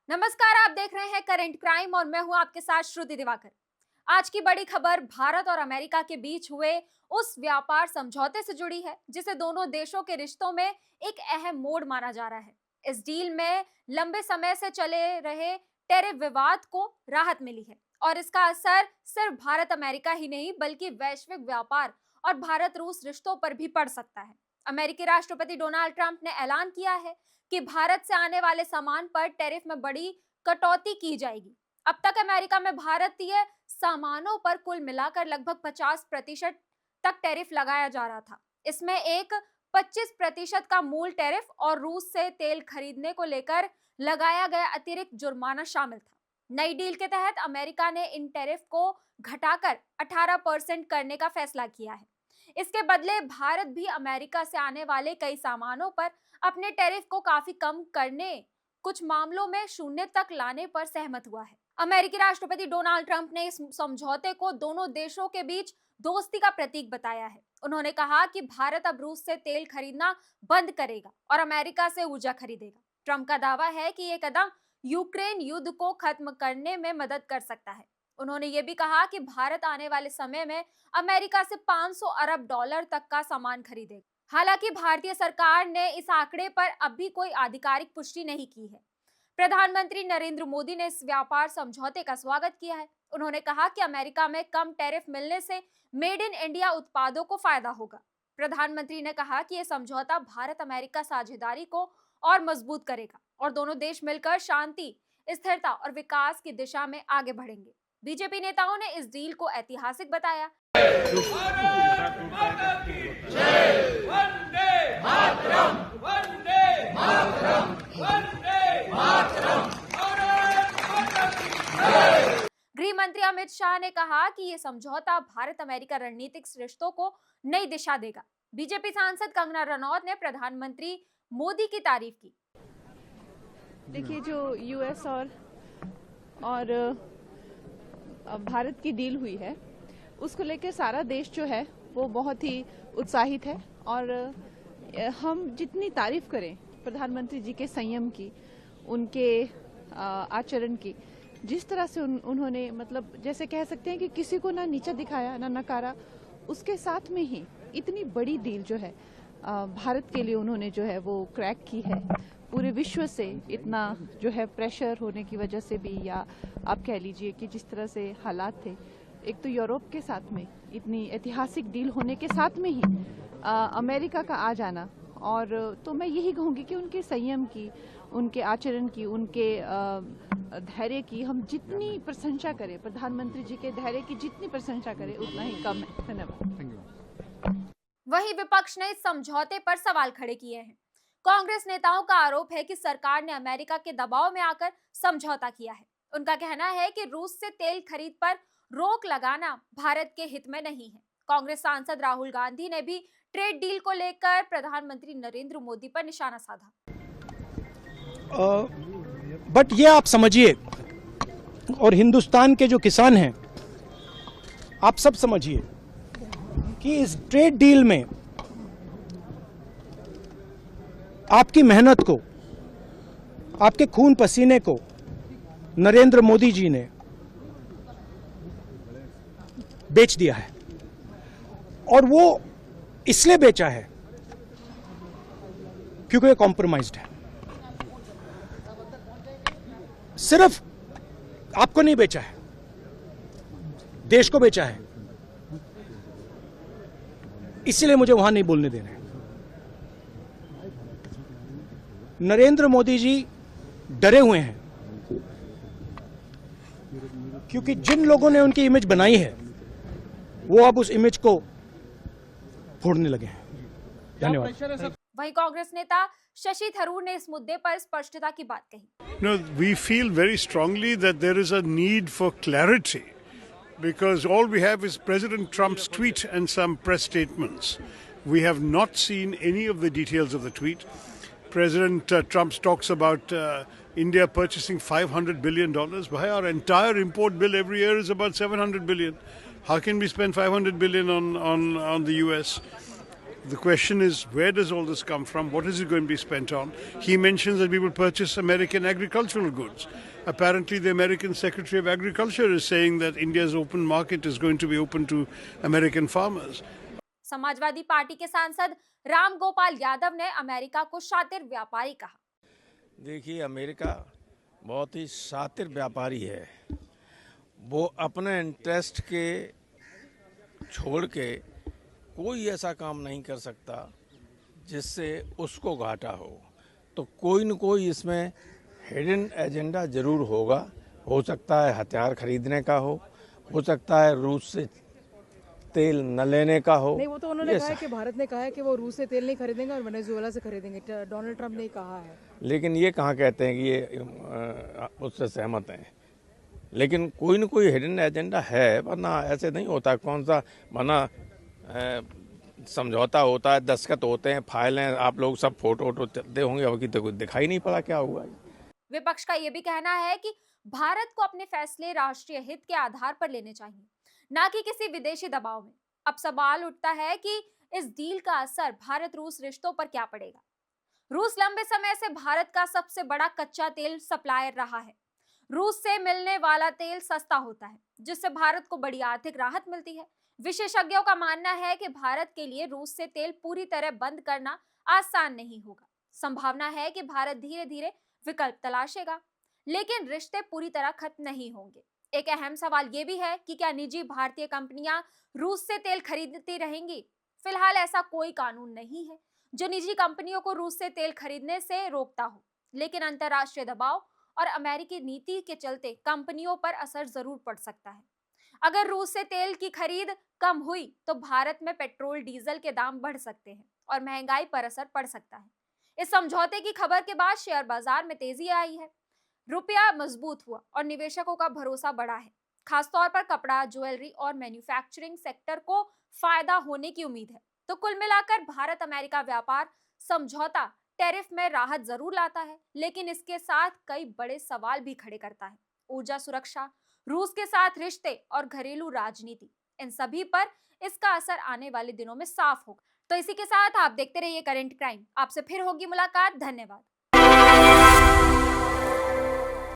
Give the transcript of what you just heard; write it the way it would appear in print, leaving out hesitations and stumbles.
नमस्कार, आप देख रहे हैं करंट क्राइम और मैं हूं आपके साथ श्रुति दिवाकर। आज की बड़ी खबर भारत और अमेरिका के बीच हुए उस व्यापार समझौते से जुड़ी है जिसे दोनों देशों के रिश्तों में एक अहम मोड़ माना जा रहा है। इस डील में लंबे समय से चले रहे टैरिफ विवाद को राहत मिली है और इसका असर सिर्फ भारत अमेरिका ही नहीं बल्कि वैश्विक व्यापार और भारत रूस रिश्तों पर भी पड़ सकता है। अमेरिकी राष्ट्रपति डोनाल्ड ट्रंप ने ऐलान किया है कि भारत से आने वाले सामान पर टैरिफ में बड़ी कटौती की जाएगी। अब तक अमेरिका में भारतीय सामानों पर कुल मिलाकर लगभग 50% तक टैरिफ लगाया जा रहा था। इसमें एक 25% का मूल टैरिफ और रूस से तेल खरीदने को लेकर लगाया गया अतिरिक्त जुर्माना शामिल था। नई डील के तहत अमेरिका ने इन टैरिफ को घटाकर 18% करने का फैसला किया है। इसके बदले भारत भी अमेरिका से आने वाले कई सामानों पर अपने टैरिफ को काफी कम करने, कुछ मामलों में शून्य तक लाने पर सहमत हुआ है। अमेरिकी राष्ट्रपति डोनाल्ड ट्रंप ने इस समझौते को दोनों देशों के बीच दोस्ती का प्रतीक बताया है। उन्होंने कहा कि भारत अब रूस से तेल खरीदना बंद करेगा और अमेरिका से ऊर्जा खरीदेगा। ट्रंप का दावा है कि ये कदम यूक्रेन युद्ध को खत्म करने में मदद कर सकता है। उन्होंने ये भी कहा कि भारत आने वाले समय में अमेरिका से 500 अरब डॉलर तक का सामान खरीदेगा। हालांकि भारतीय सरकार ने इस आंकड़े पर अभी कोई आधिकारिक पुष्टि नहीं की है। प्रधानमंत्री नरेंद्र मोदी ने इस व्यापार समझौते का स्वागत किया है। उन्होंने कहा कि अमेरिका में कम टैरिफ मिलने से मेड इन इंडिया उत्पादों को फायदा होगा। प्रधानमंत्री ने कहा कि यह समझौता भारत अमेरिका साझेदारी को और मजबूत करेगा और दोनों देश मिलकर शांति, स्थिरता और विकास की दिशा में आगे बढ़ेंगे। बीजेपी नेताओं ने इस डील को ऐतिहासिक बताया। गृह मंत्री अमित शाह ने कहा कि यह समझौता भारत अमेरिका रणनीतिक रिश्तों को नई दिशा देगा। बीजेपी सांसद कंगना रनौत ने प्रधानमंत्री मोदी की तारीफ की। देखिए, जो यूएस और भारत की डील हुई है उसको लेकर सारा देश जो है वो बहुत ही उत्साहित है और हम जितनी तारीफ करें प्रधानमंत्री जी के संयम की, उनके आचरण की, जिस तरह से उन्होंने मतलब जैसे कह सकते हैं कि किसी को ना नीचा दिखाया ना नकारा, उसके साथ में ही इतनी बड़ी डील जो है भारत के लिए उन्होंने जो है वो क्रैक की है। पूरे विश्व से इतना जो है प्रेशर होने की वजह से भी, या आप कह लीजिए कि जिस तरह से हालात थे, एक तो यूरोप के साथ में इतनी ऐतिहासिक डील होने के साथ में ही अमेरिका का आ जाना, और तो मैं यही कहूँगी कि उनके संयम की, उनके आचरण की, उनके धैर्य की हम जितनी प्रशंसा करें, प्रधानमंत्री जी के धैर्य की जितनी प्रशंसा करें उतना ही कम है। धन्यवाद। वहीं विपक्ष ने इस समझौते पर सवाल खड़े किए हैं। कांग्रेस नेताओं का आरोप है कि सरकार ने अमेरिका के दबाव में आकर समझौता किया है। उनका कहना है कि रूस से तेल खरीद पर रोक लगाना भारत के हित में नहीं है। कांग्रेस सांसद राहुल गांधी ने भी ट्रेड डील को लेकर प्रधानमंत्री नरेंद्र मोदी पर निशाना साधा। बट ये आप समझिए, और हिंदुस्तान के जो किसान हैं आप सब समझिए कि इस ट्रेड डील में आपकी मेहनत को, आपके खून पसीने को नरेंद्र मोदी जी ने बेच दिया है, और वो इसलिए बेचा है क्योंकि ये कॉम्प्रोमाइज्ड है। सिर्फ आपको नहीं बेचा है, देश को बेचा है। इसलिए मुझे वहां नहीं बोलने देना है। नरेंद्र मोदी जी डरे हुए हैं क्योंकि जिन लोगों ने उनकी इमेज बनाई है वो अब उस इमेज को फोड़ने लगे हैं। धन्यवाद। वहीं कांग्रेस नेता शशि थरूर ने इस मुद्दे पर स्पष्टता की बात कही। No, we feel very strongly that there is a need for clarity because all we have is President Trump's tweet and some press statements. We have not seen any of the details of the tweet. President Trump talks about India purchasing $500 billion. Why our entire import bill every year is about $700 billion. How can we spend $500 billion on the US? The question is, where does all this come from? What is it going to be spent on? He mentions that we will purchase American agricultural goods. Apparently, the American Secretary of Agriculture is saying that India's open market is going to be open to American farmers. Samajwadi party के सांसद राम गोपाल यादव ने America को शातिर व्यापारी कहा। देखिए, America बहुत ही शातिर व्यापारी है। वो अपने इंटरेस्ट के छोड़ के कोई ऐसा काम नहीं कर सकता जिससे उसको घाटा हो। तो कोई न कोई इसमें हिडन एजेंडा जरूर होगा। हो सकता है हथियार खरीदने का हो सकता है रूस से तेल न लेने का हो। नहीं, वो तो उन्होंने कहा है कि भारत ने कहा है कि वो रूस से तेल नहीं खरीदेंगे और वेनेजुएला से खरीदेंगे। डोनाल्ड ट्रंप ने कहा है। लेकिन ये कहाँ कहते हैं कि ये उससे सहमत हैं। लेकिन कोई न कोई हिडन एजेंडा है, वरना ऐसे नहीं होता। कौन सा वरना समझौता होता है, दस्तखत होते हैं, फाइलें, आप लोग सब फोटो दे होंगे, अभी तो कुछ दिखाई नहीं पड़ा क्या हुआ। विपक्ष का यह भी कहना है कि भारत को अपने फैसले राष्ट्रीय हित के आधार पर लेने चाहिए, ना कि किसी विदेशी दबाव में। अब सवाल उठता है कि इस डील का असर भारत रूस रिश्तों पर क्या पड़ेगा। रूस लंबे समय से भारत का सबसे बड़ा कच्चा तेल सप्लायर रहा है। रूस से मिलने वाला तेल सस्ता होता है, जिससे भारत को बड़ी आर्थिक राहत मिलती है। विशेषज्ञों का मानना है कि भारत के लिए रूस से तेल पूरी तरह बंद करना आसान नहीं होगा। संभावना है कि भारत धीरे धीरे विकल्प तलाशेगा, लेकिन रिश्ते पूरी तरह खत्म नहीं होंगे। एक अहम सवाल यह भी है कि क्या निजी भारतीय कंपनियां रूस से तेल खरीदती रहेंगी। फिलहाल ऐसा कोई कानून नहीं है जो निजी कंपनियों को रूस से तेल खरीदने से रोकता हो, लेकिन अंतर्राष्ट्रीय दबाव और अमेरिकी नीति के चलते कंपनियों पर असर जरूर पड़ सकता है। अगर रूस से तेल की खरीद कम हुई तो भारत में पेट्रोल डीजल के दाम बढ़ सकते हैं और महंगाई पर असर पड़ सकता है। इस समझौते की खबर के बाद शेयर बाजार में तेजी आई है, रुपया मजबूत हुआ और निवेशकों का भरोसा बढ़ा है। खासतौर पर कपड़ा, ज्वेलरी और मैन्युफैक्चरिंग सेक्टर को फायदा होने की उम्मीद है। तो कुल मिलाकर भारत अमेरिका व्यापार समझौता टैरिफ में राहत जरूर लाता है, लेकिन इसके साथ कई बड़े सवाल भी खड़े करता है। ऊर्जा सुरक्षा, रूस के साथ रिश्ते और घरेलू राजनीति, इन सभी पर इसका असर आने वाले दिनों में साफ होगा। तो इसी के साथ आप देखते रहिए करंट क्राइम। आपसे फिर होगी मुलाकात। धन्यवाद।